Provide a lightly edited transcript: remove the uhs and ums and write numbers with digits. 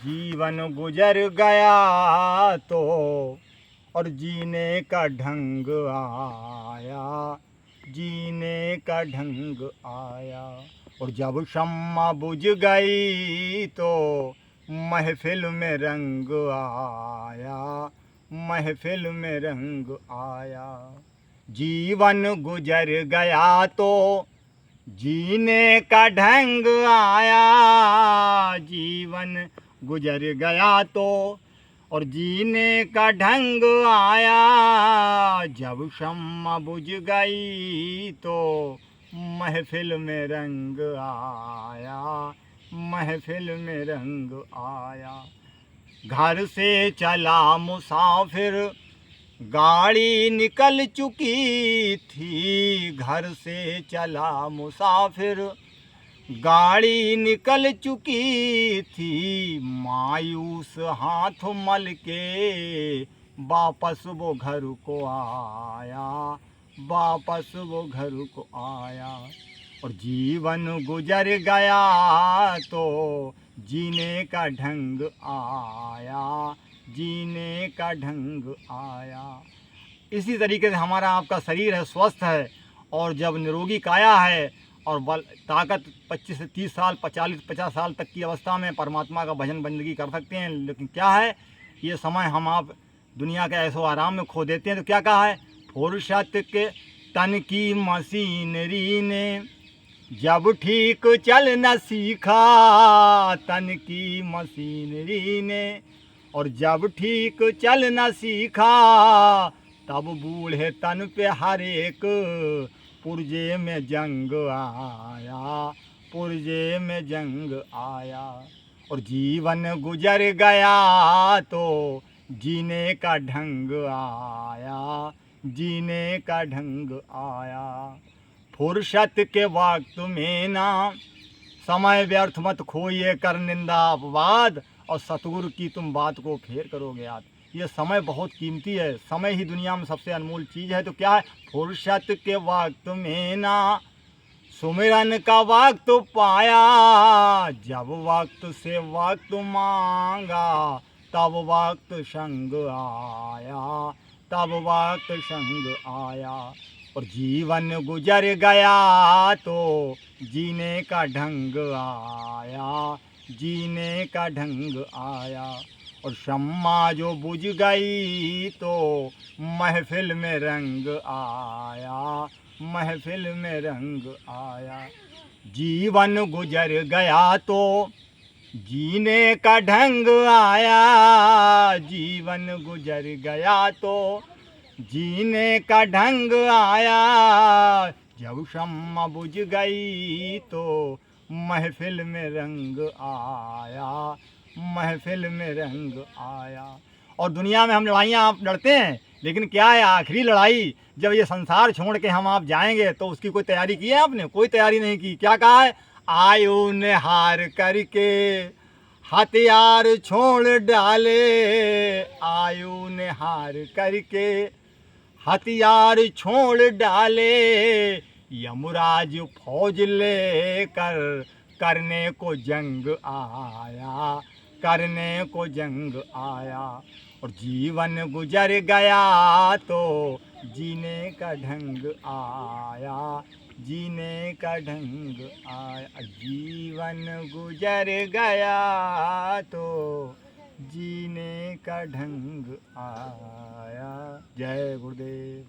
जीवन गुजर गया तो और जीने का ढंग आया, जीने का ढंग आया। और जब शम्मा बुझ गई तो महफिल में रंग आया, महफिल में रंग आया। जीवन गुजर गया तो जीने का ढंग आया, जीवन गुजर गया तो और जीने का ढंग आया। जब शम्मा बुझ गई तो महफिल में रंग आया, महफिल में रंग आया। घर से चला मुसाफिर गाड़ी निकल चुकी थी, घर से चला मुसाफिर गाड़ी निकल चुकी थी। मायूस हाथ मल के वापस वो घर को आया, वापस वो घर को आया। और जीवन गुजर गया तो जीने का ढंग आया, जीने का ढंग आया। इसी तरीके से हमारा आपका शरीर है, स्वस्थ है, और जब निरोगी काया है और बल ताकत 25 से 30 साल 40-50 साल तक की अवस्था में परमात्मा का भजन बंदगी कर सकते हैं। लेकिन क्या है, ये समय हम आप दुनिया के ऐसो आराम में खो देते हैं। तो क्या कहा है, फुर्सत के तन की मशीनरी ने जब ठीक चल न सीखा, तन की मशीनरी ने और जब ठीक चल न सीखा, तब बूढ़े तन पे हर एक पुर्जे में जंग आया, पुर्जे में जंग आया। और जीवन गुजर गया तो जीने का ढंग आया, जीने का ढंग आया। फुर्सत के वक्त में ना समय व्यर्थ मत खोइए कर निंदा अपवाद, और सतगुरु की तुम बात को फेर करोगे याद। ये समय बहुत कीमती है, समय ही दुनिया में सबसे अनमोल चीज़ है। तो क्या है, फुर्सत के वक्त में ना सुमिरन का वक्त पाया, जब वक्त से वक्त मांगा तब वक्त संग आया, तब वक्त संग आया। और जीवन गुजर गया तो जीने का ढंग आया, जीने का ढंग आया। और शम्मा जो बुझ गई तो महफिल में रंग आया, महफिल में रंग आया। जीवन गुजर गया तो जीने का ढंग आया, जीवन गुजर गया तो जीने का ढंग आया। जब शम्मा बुझ गई तो महफिल में रंग आया, महफिल में रंग आया। और दुनिया में हम लड़ाइयाँ आप लड़ते हैं, लेकिन क्या है, आखिरी लड़ाई जब ये संसार छोड़ के हम आप जाएंगे तो उसकी कोई तैयारी की है आपने? कोई तैयारी नहीं की। क्या कहा है, आयु ने हार करके हथियार छोड़ डाले, आयु ने हार करके हथियार छोड़ डाले। यमराज फौज लेकर करने को जंग आया, करने को जंग आया। और जीवन गुजर गया तो जीने का ढंग आया, जीने का ढंग आया। जीवन गुजर गया तो जीने का ढंग आया। जय गुरुदेव।